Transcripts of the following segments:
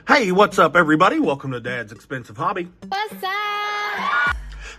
Hey, what's up, everybody? Welcome to Dad's Expensive Hobby. What's up?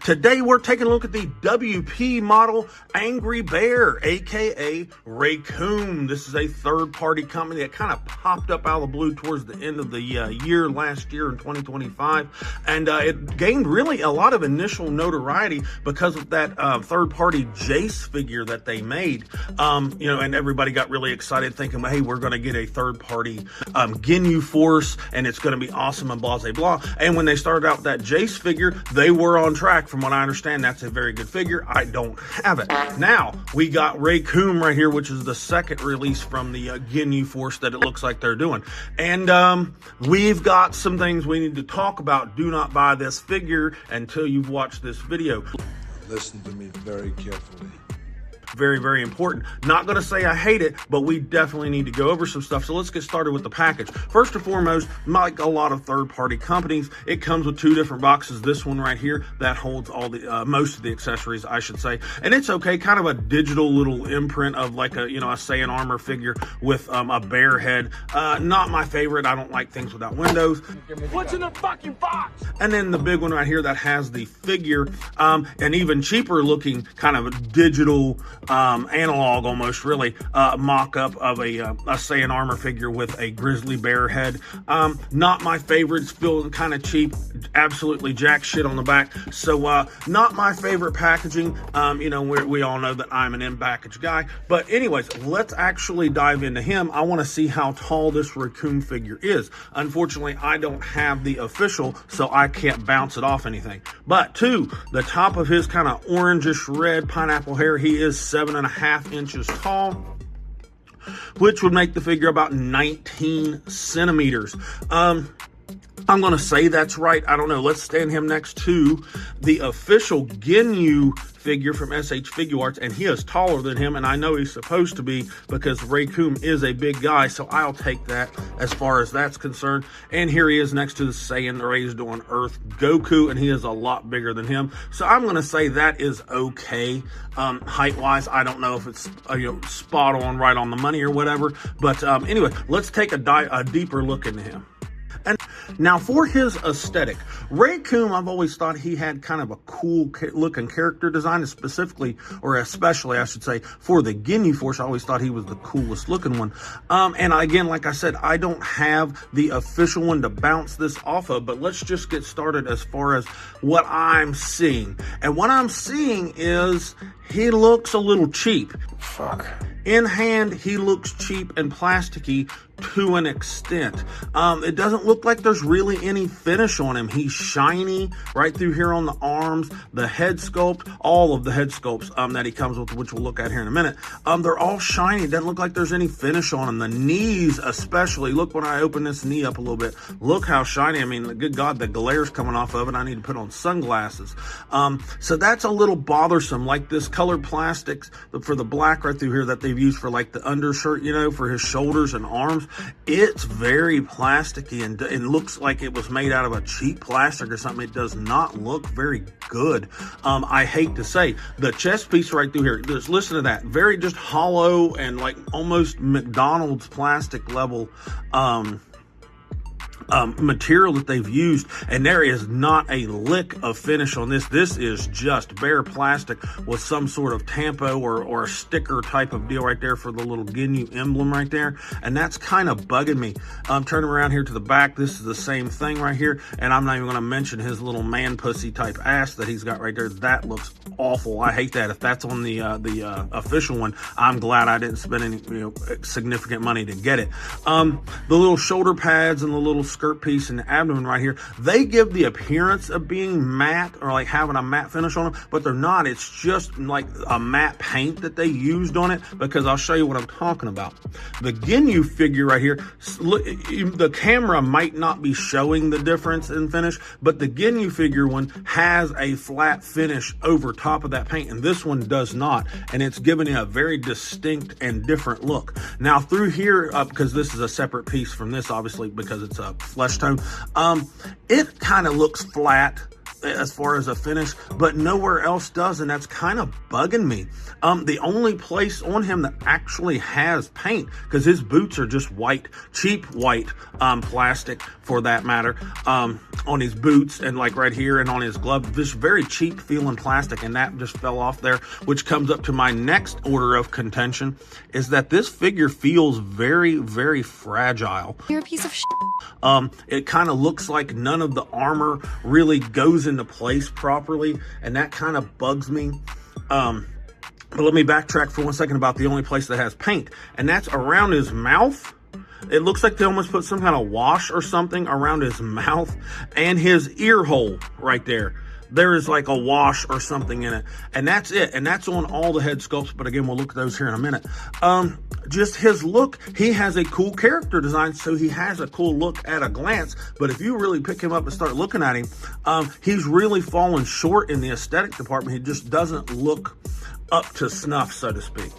Today, we're taking a look at the WP Model Angry Bear, aka Reacoome. This is a third-party company that kind of popped up out of the blue towards the end of the year, last year in 2025. And it gained really a lot of initial notoriety because of that third-party Jace figure that they made. And everybody got really excited thinking, hey, we're going to get a third-party Ginyu Force, and it's going to be awesome and blah, blah, blah. And when they started out that Jace figure, they were on track. From what I understand, that's a very good figure. I don't have it. Now, we got Reacoome right here, which is the second release from the Ginyu Force that it looks like they're doing. And we've got some things we need to talk about. Do not buy this figure until you've watched this video. Listen to me very carefully. Very, very important. Not going to say I hate it, but we definitely need to go over some stuff. So let's get started with the package. First and foremost, like a lot of third-party companies, it comes with two different boxes. This one right here, that holds all the most of the accessories, I should say. And it's okay, kind of a digital little imprint of like a Saiyan armor figure with a bear head. Not my favorite. I don't like things without windows. What's in the fucking box? And then the big one right here that has the figure, an even cheaper looking kind of a digital analog almost really mock-up of a Saiyan armor figure with a grizzly bear head. Not my favorites, feel kind of cheap, absolutely jack shit on the back. So not my favorite packaging. We all know that I'm an in-package guy. But anyways, let's actually dive into him. I want to see how tall this Reacoome figure is. Unfortunately, I don't have the official, so I can't bounce it off anything. But to the top of his kind of orangish red pineapple hair, he is 7.5 inches tall, which would make the figure about 19 centimeters. I'm going to say that's right. I don't know. Let's stand him next to the official Ginyu figure from SH Figure Arts, and he is taller than him, and I know he's supposed to be because Reacoome is a big guy, so I'll take that as far as that's concerned. And here he is next to the Saiyan raised on Earth Goku, and he is a lot bigger than him, so I'm going to say that is okay. Height-wise, I don't know if it's spot on, right on the money or whatever, but anyway, let's take a deeper look into him. And now for his aesthetic, Reacoome, I've always thought he had kind of a cool looking character design, especially, I should say, for the Ginyu Force. I always thought he was the coolest looking one. And again, like I said, I don't have the official one to bounce this off of, but let's just get started as far as what I'm seeing. And what I'm seeing is he looks a little cheap. Fuck. In hand, he looks cheap and plasticky to an extent. It doesn't look like there's really any finish on him. He's shiny right through here on the arms, the head sculpt, all of the head sculpts that he comes with, which we'll look at here in a minute. They're all shiny. It doesn't look like there's any finish on him. The knees especially. Look when I open this knee up a little bit. Look how shiny. I mean, good God, the glare's coming off of it. I need to put on sunglasses. So that's a little bothersome. Like this colored plastics for the black right through here that they've used for like the undershirt, for his shoulders and arms. It's very plasticky and it looks like it was made out of a cheap plastic or something. It does not look very good. I hate to say, the chest piece right through here, just listen to that, very just hollow and like almost McDonald's plastic level material that they've used, and there is not a lick of finish on this. This is just bare plastic with some sort of tampo or a sticker type of deal right there for the little Ginyu emblem right there, and that's kind of bugging me. Turning around here to the back, this is the same thing right here, and I'm not even going to mention his little man pussy type ass that he's got right there. That looks awful. I hate that. If that's on the official one, I'm glad I didn't spend any significant money to get it. The little shoulder pads and the little skirt piece and the abdomen right here, they give the appearance of being matte or like having a matte finish on them, but they're not. It's just like a matte paint that they used on it, because I'll show you what I'm talking about. The Ginyu figure right here, look, the camera might not be showing the difference in finish, but the Ginyu figure one has a flat finish over top of that paint, and this one does not, and it's giving it a very distinct and different look. Now through here, because this is a separate piece from this, obviously, because it's a flesh tone, it kind of looks flat as far as a finish, but nowhere else does, and that's kind of bugging me. The only place on him that actually has paint, because his boots are just white, cheap white plastic for that matter, on his boots and like right here and on his glove, just very cheap feeling plastic, and that just fell off there, which comes up to my next order of contention, is that this figure feels very, very fragile. You're a piece of shit. It kind of looks like none of the armor really goes into place properly, and that kind of bugs me. But let me backtrack for 1 second about the only place that has paint, and that's around his mouth. It looks like they almost put some kind of wash or something around his mouth and his ear hole right there. There is like a wash or something in it, and that's it. And that's on all the head sculpts, but again, we'll look at those here in a minute. Just his look, he has a cool character design, so he has a cool look at a glance, but if you really pick him up and start looking at him, he's really fallen short in the aesthetic department. He just doesn't look up to snuff, so to speak.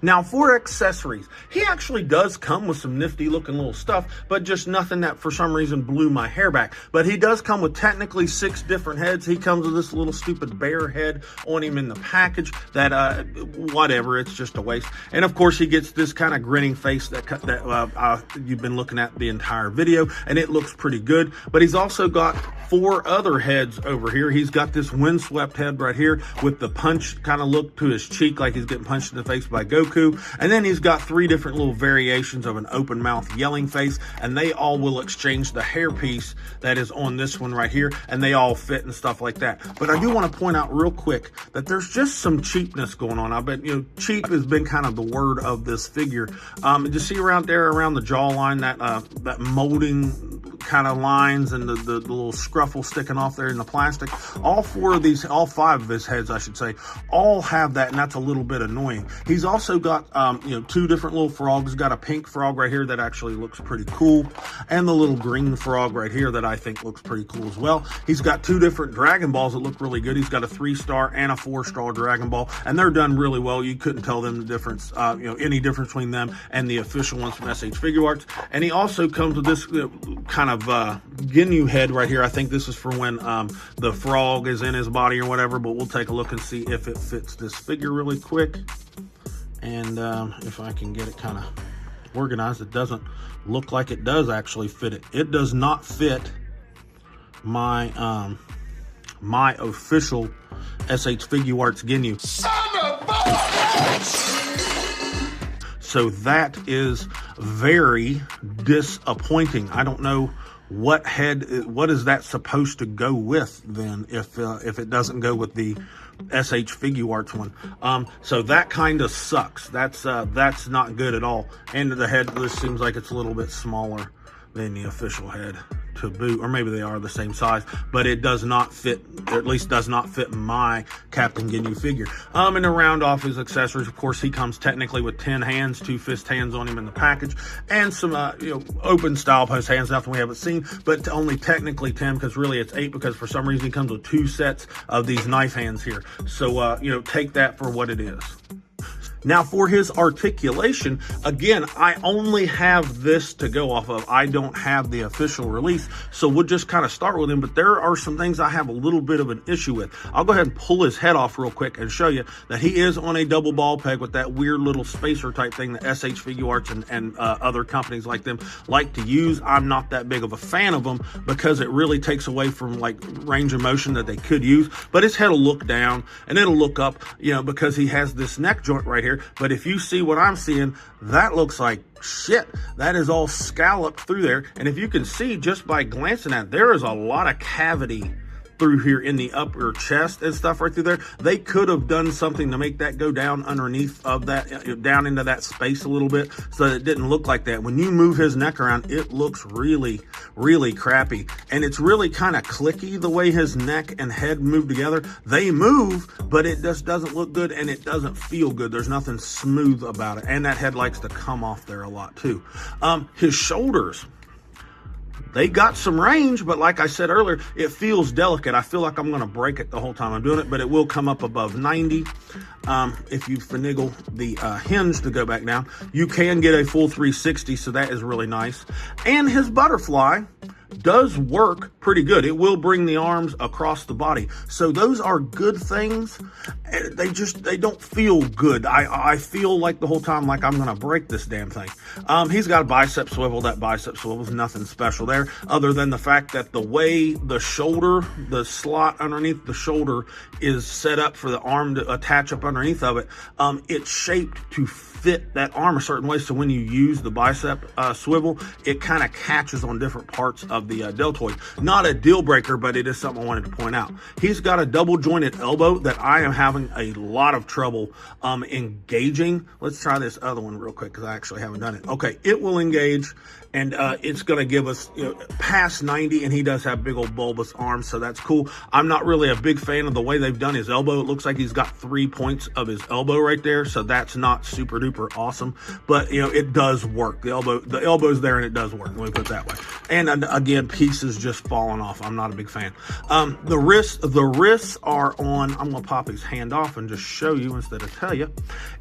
Now, for accessories, he actually does come with some nifty looking little stuff, but just nothing that for some reason blew my hair back. But he does come with technically 6 different heads. He comes with this little stupid bear head on him in the package that, whatever, it's just a waste. And of course, he gets this kind of grinning face that you've been looking at the entire video, and it looks pretty good. But he's also got 4 other heads over here. He's got this windswept head right here with the punch kind of look to his cheek, like he's getting punched in the face by Goku. And then he's got 3 different little variations of an open mouth yelling face, and they all will exchange the hairpiece that is on this one right here, and they all fit and stuff like that. But I do want to point out real quick that there's just some cheapness going on. I bet, cheap has been kind of the word of this figure. You see around there, around the jawline, that molding kind of lines and the little scruffle sticking off there in the plastic. All 5 of his heads, I should say, all have that, and that's a little bit annoying. He's also got 2 different little frogs. He's got a pink frog right here that actually looks pretty cool, and the little green frog right here that I think looks pretty cool as well. He's got 2 different Dragon Balls that look really good. He's got a 3-star and a 4-star Dragon Ball, and they're done really well. You couldn't tell them the difference, any difference between them and the official ones from SH Figure Arts. And he also comes with this kind of Ginyu head right here. I think this is for when the frog is in his body or whatever, but we'll take a look and see if it fits this figure really quick. And if I can get it kind of organized, it doesn't look like it does actually fit it. It does not fit my my official SH Figure Arts Ginyu. Son of a bitch! So that is very disappointing. I don't know what is that supposed to go with then if it doesn't go with the SH Figure Arts one. So that kind of sucks. That's not good at all. And the head, this seems like it's a little bit smaller than the official head to boot, or maybe they are the same size, but it does not fit, or at least does not fit my Captain Ginyu figure. And to round off his accessories, of course, he comes technically with 10 hands, 2 fist hands on him in the package, and some open style post hands, nothing we haven't seen, but only technically 10, because really it's 8, because for some reason he comes with 2 sets of these knife hands here. So take that for what it is. Now, for his articulation, again, I only have this to go off of. I don't have the official release, so we'll just kind of start with him, but there are some things I have a little bit of an issue with. I'll go ahead and pull his head off real quick and show you that he is on a double ball peg with that weird little spacer type thing that SH Figure Arts and other companies like them like to use. I'm not that big of a fan of them because it really takes away from like range of motion that they could use, but his head will look down and it'll look up, because he has this neck joint right here. But if you see what I'm seeing, that looks like shit. That is all scalloped through there. And if you can see just by glancing at it, there is a lot of cavity through here in the upper chest and stuff right through there. They could have done something to make that go down underneath of that, down into that space a little bit so that it didn't look like that. When you move his neck around, it looks really, really crappy. And it's really kind of clicky the way his neck and head move together. They move, but it just doesn't look good and it doesn't feel good. There's nothing smooth about it. And that head likes to come off there a lot too. His shoulders, they got some range, but like I said earlier, it feels delicate. I feel like I'm going to break it the whole time I'm doing it, but it will come up above 90. If you finagle the hinge to go back down, you can get a full 360, so that is really nice. And his butterfly does work pretty good. It will bring the arms across the body. So those are good things. They don't feel good. I feel like the whole time like I'm going to break this damn thing. He's got a bicep swivel. That bicep swivel is nothing special there, other than the fact that the way the shoulder, the slot underneath the shoulder is set up for the arm to attach up underneath of it, it's shaped to fit that arm a certain way. So when you use the bicep swivel, it kind of catches on different parts of the deltoid. Not a deal breaker, but it is something I wanted to point out. He's got a double jointed elbow that I am having a lot of trouble engaging. Let's try this other one real quick because I actually haven't done it. Okay, it will engage, and it's going to give us past 90, and he does have big old bulbous arms, so that's cool. I'm not really a big fan of the way they've done his elbow. It looks like he's got 3 points of his elbow right there, so that's not super duper awesome, but it does work. The elbow's there, and it does work. Let me put it that way. And again, pieces just falling off. I'm not a big fan. The wrists are on. I'm gonna pop his hand off and just show you instead of tell you.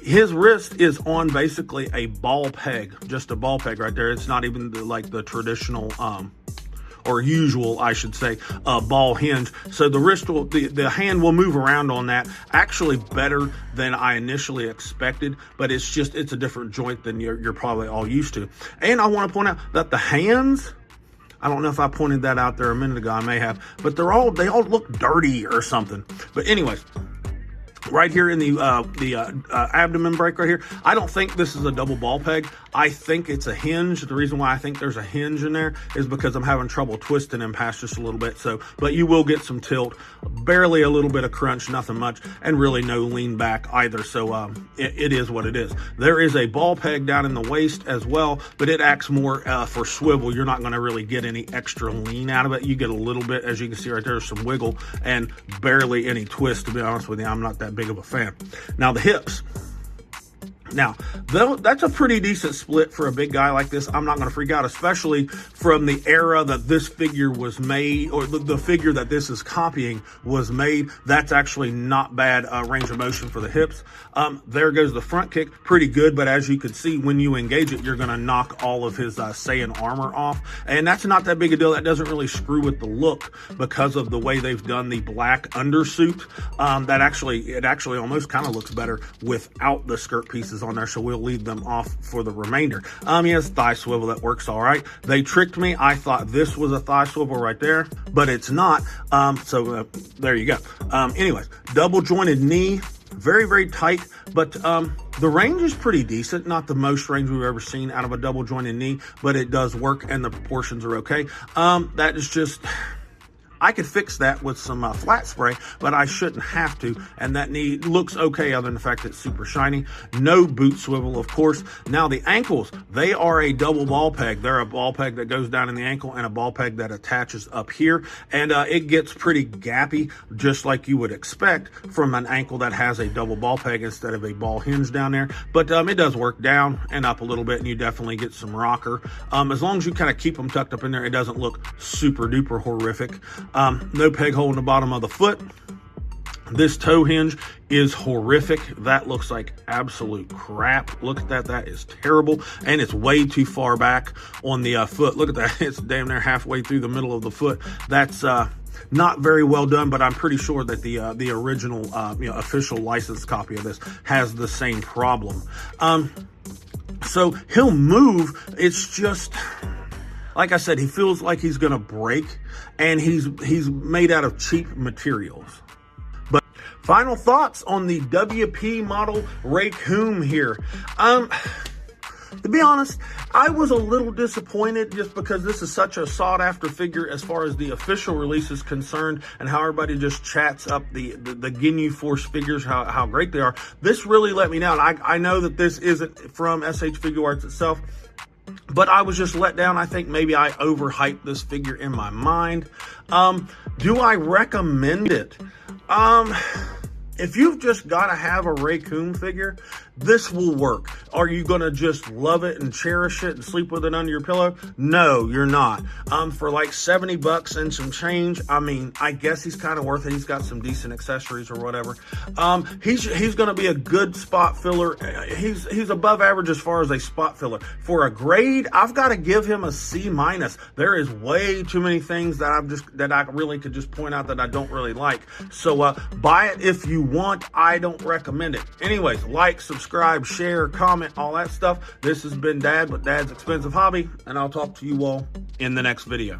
His wrist is on basically a ball peg, just a ball peg right there. It's not even like the traditional or usual, I should say, ball hinge. So the wrist will, the hand will move around on that, actually better than I initially expected, but it's a different joint than you're probably all used to. And I want to point out that the hands, I don't know if I pointed that out there a minute ago, I may have, but they all look dirty or something. But anyways, right here in the abdomen break right here, I don't think this is a double ball peg. I think it's a hinge. The reason why I think there's a hinge in there is because I'm having trouble twisting him past just a little bit. So, but you will get some tilt, barely a little bit of crunch, nothing much, and really no lean back either. So it is what it is. There is a ball peg down in the waist as well, but it acts more for swivel. You're not going to really get any extra lean out of it. You get a little bit, as you can see right there, some wiggle and barely any twist. To be honest with you, I'm not that big of a fan. Now the hips. Now, though, that's a pretty decent split for a big guy like this. I'm not going to freak out, especially from the era that this figure was made, or the figure that this is copying was made. That's actually not bad range of motion for the hips. There goes the front kick, pretty good, but as you can see, when you engage it, you're going to knock all of his Saiyan armor off, and that's not that big a deal. That doesn't really screw with the look because of the way they've done the black undersuit. It actually almost kind of looks better without the skirt pieces on there, so we'll leave them off for the remainder. He has thigh swivel that works all right. They tricked me. I thought this was a thigh swivel right there, but it's not. So there you go. Anyways, double jointed knee, very, very tight, but the range is pretty decent. Not the most range we've ever seen out of a double jointed knee, but it does work and the proportions are okay. That is just, I could fix that with some flat spray, but I shouldn't have to. And that knee looks okay other than the fact that it's super shiny. No boot swivel, of course. Now the ankles, they are a double ball peg. They're a ball peg that goes down in the ankle and a ball peg that attaches up here. And it gets pretty gappy, just like you would expect from an ankle that has a double ball peg instead of a ball hinge down there. But it does work down and up a little bit, and you definitely get some rocker. As long as you kind of keep them tucked up in there, it doesn't look super duper horrific. No peg hole in the bottom of the foot. This toe hinge is horrific. That looks like absolute crap. Look at that. That is terrible. And it's way too far back on the foot. Look at that. It's damn near halfway through the middle of the foot. That's not very well done, but I'm pretty sure that the original official licensed copy of this has the same problem. So he'll move. It's just, like I said, he feels like he's going to break, and he's made out of cheap materials. But final thoughts on the WP Model Reacoome here. To be honest, I was a little disappointed just because this is such a sought-after figure as far as the official release is concerned, and how everybody just chats up the Ginyu Force figures, how great they are. This really let me down. I know that this isn't from SH Figure Arts itself, but I was just let down. I think maybe I overhyped this figure in my mind. Do I recommend it? If you've just got to have a Reacoome figure, this will work. Are you going to just love it and cherish it and sleep with it under your pillow? No, you're not. For like $70 and some change, I mean, I guess he's kind of worth it. He's got some decent accessories or whatever. He's going to be a good spot filler. He's above average as far as a spot filler. For a grade, I've got to give him a C-. There is way too many things that I really could just point out that I don't really like. So buy it if you want. I don't recommend it. Anyways, like, subscribe, share, comment, all that stuff. This has been Dad with Dad's Expensive Hobby, and I'll talk to you all in the next video.